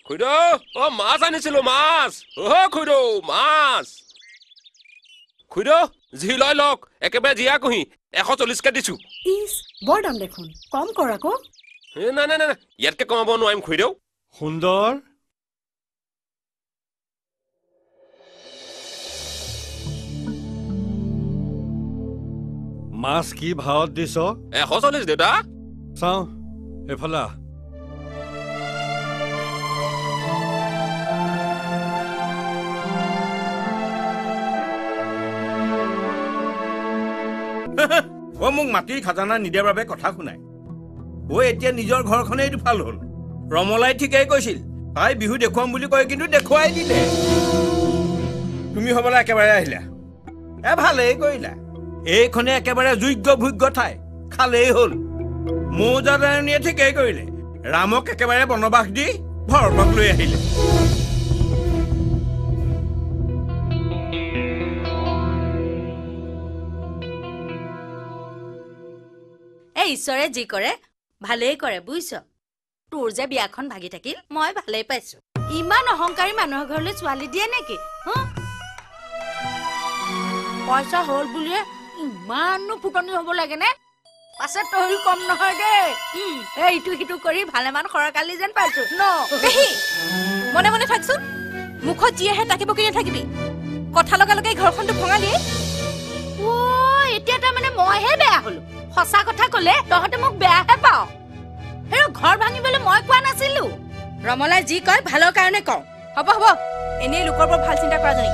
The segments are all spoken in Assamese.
খুইদো ও মাছ আনিছিলো মাছ ও খুইদো মাছ খুইদো জি লয় লক একেবাৰে জিয়া কহি 140কে দিছো ইস বৰ দাম দেখোন কম কৰ আকৌ না না না ইয়াতকে কমাব নোৱাৰিম খুইদো সুন্দৰ মাছ কি ভাৱত দিছ 140 দেউতা চাওঁ এফালে ও মোক মাটিৰ খাজানা নিদিয়াৰ বাবে কথা শুনাই ও এতিয়া নিজৰ ঘৰখনেই দুফাল হ'ল ৰমলাই ঠিকেই কৈছিল তাই বিহু দেখুৱাম বুলি কয় কিন্তু দেখুৱাই দিলে তুমি হ'বলা একেবাৰে আহিলা ভালেই কৰিলা এইখনে একেবাৰে যোগ্য ভোগ্য ঠাই খালেই হ'ল মৌজাদাৰণীয়ে ঠিকেই কৰিলে ৰামক একেবাৰে বনবাস দি ভৰতক লৈ আহিলে ঈশ্বৰে যি কৰে ভালেই কৰে বুইছ তোৰ যে বিয়াখন ভাগি থাকিল মই ভালেই পাইছো ইমান অহংকাৰী মানুহৰ ঘৰলৈ ছোৱালী দিয়ে নেকি পইচা হ'ল বুলিয়ে ইমানো ফুটনি হ'ব লাগে নে পাছে তই কম নহয় দেই এইটো সিটো কৰি ভালেমান সৰকালি যেন পাইছো ন মনে মনে থাকচোন মুখত যি আহে তাকে বকি নাথাকিবি কথা লগা লগাই ঘৰখনটো ভঙালি এতিয়া তাৰমানে মইহে বেয়া হলো সঁচা কথা কলে তহঁতে মোক বেয়াহে পাও হেৰ ঘৰ ভাঙিবলৈ মই কোৱা নাছিলো ৰমলাই যি কয় ভালৰ কাৰণে কওঁ হ'ব হ'ব এনেই লোকৰ পৰা ভাল চিন্তা কৰা জনী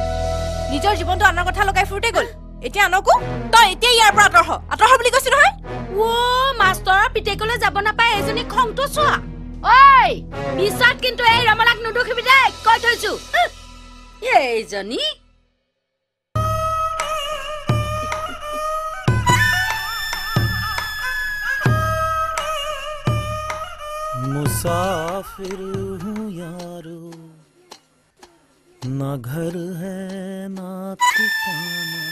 নিজৰ জীৱনটো আনৰ কথা লগাই ফুৰোতে গ'ল এতিয়া আনকো তই এতিয়া ইয়াৰ পৰা আঁতৰ হ বুলি কৈছো নহয় মাষ্টৰৰ পিতেকলৈ যাব নাপায় এজনী খংটো চোৱা ঐ পিছত কিন্তু এই ৰমলাক নুদুখিবি দেই কৈ থৈছো এইজনী मुसाफिर हूँ यारो ना घर है ना ठिकाना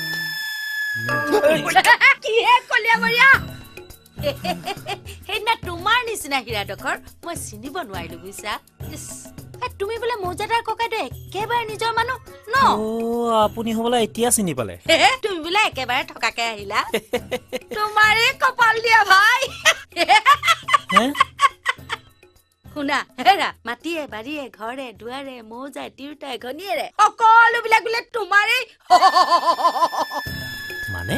কি হে কলিয়া মৰিয়া সেইদিনা তোমাৰ নিচিনা হীৰাডোখৰ মই চিনিব নোৱাৰিলো বুইছা তুমি বোলে মৌজাদাৰ ককাইটো একেবাৰে নিজৰ মানুহ ন আপুনি হ'বলা এতিয়া চিনি পালে তুমি বোলে একেবাৰে থকাকে আহিলা তোমাৰে কপাল দিয়া ভাই শুনা হেৰা মাটিয়ে বাৰীয়ে ঘৰে দুৱাৰে মৌজাই তিৰোতাই ঘনীয়েৰে সকলোবিলাক বোলে তোমাৰেই মানে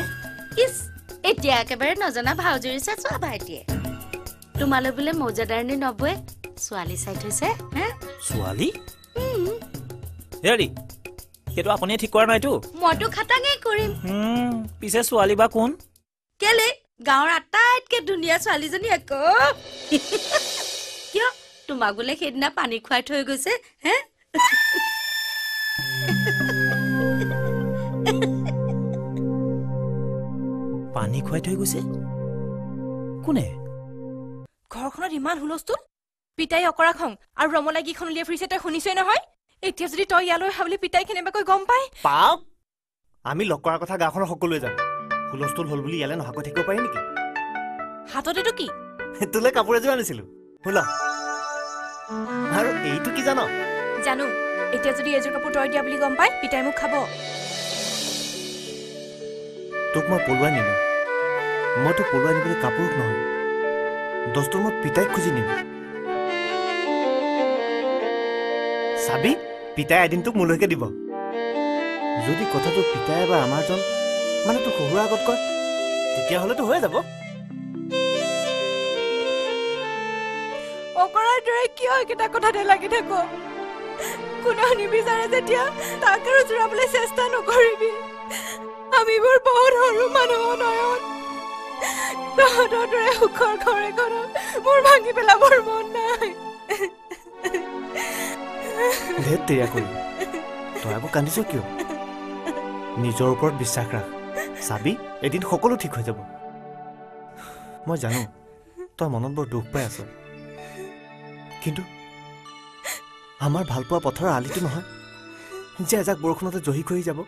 ইছ এতিয়া একেবাৰে নজনা ভাউজুৰিছে চোৱা ভাইটিয়ে তোমালৈ বোলে মৌজাদাৰণী নবৌৱে ছোৱালী চাই থৈছে ছোৱালী হেৰি সেইটো আপুনি ঠিক কৰা নাইতো মইতো খাটাঙেই কৰিম পিছে ছোৱালী বা কোন কেলে গাঁৱৰ আটাইতকে ধুনীয়া ছোৱালীজনী আকৌ কিয় তোমাক বোলে সেইদিনা পানী খুৱাই থৈ গৈছে পানী খুৱাই থৈ গৈছে কোনে ঘৰখনত ইমান হুলস্থুল পিতাই অকৰা খং আৰু ৰমলাই গীখন উলিয়াই ফুৰিছে তই শুনিছই নহয় এতিয়া যদি তই ইয়ালৈ অহা বুলি পিতাই কেনেবাকৈ গম পাই পাওক আমি লগ কৰাৰ কথা গাঁওখনৰ সকলোৱে জানো হুলস্থুল হ'ল বুলি ইয়ালৈ নহাকৈ থাকিব পাৰি নেকি হাততেতো কি তোলৈ কাপোৰ এযোৰ আনিছিলো শুলা আৰু এইটো কি জানো জানো এতিয়া যদি এযোৰ কাপোৰ তই দিয়া বুলি গম পাই পিতাই মোক খাব তোক মই পলুৱাই নিনো মই তোক পলুৱাই নিবলৈ কাপোৰ নহয় দস্তুৰ মই পিতাইক খুজি নিম চাবি পিতাই এদিন তোক মোলৈকে দিব যদি কথাটো পিতাই বা আমাৰজন মানে তোক শহুৰৰ আগত কয় তেতিয়াহ'লেতো হৈ যাব অকৰাৰ দৰে কিয় একেটা কথাতে লাগি থাকো কোনেও নিবিচাৰে যেতিয়া তাক আৰু জোৰাবলৈ চেষ্টা নকৰিবি আমিবোৰ বহুত সৰু মানুহ নয়ন তহঁতৰ দৰে সুখৰ ঘৰ এখনত মোৰ ভাঙি পেলাবৰ মন নাই ধেত তেৰিয়া কৰি তই আকৌ কান্দিছ কিয় নিজৰ ওপৰত বিশ্বাস ৰাখ চাবি এদিন সকলো ঠিক হৈ যাব মই জানো তই মনত বৰ দুখ পাই আছ কিন্তু আমাৰ ভালপোৱা পথৰ আলিটো নহয় যে এজাক বৰষুণতে জহি খহি যাব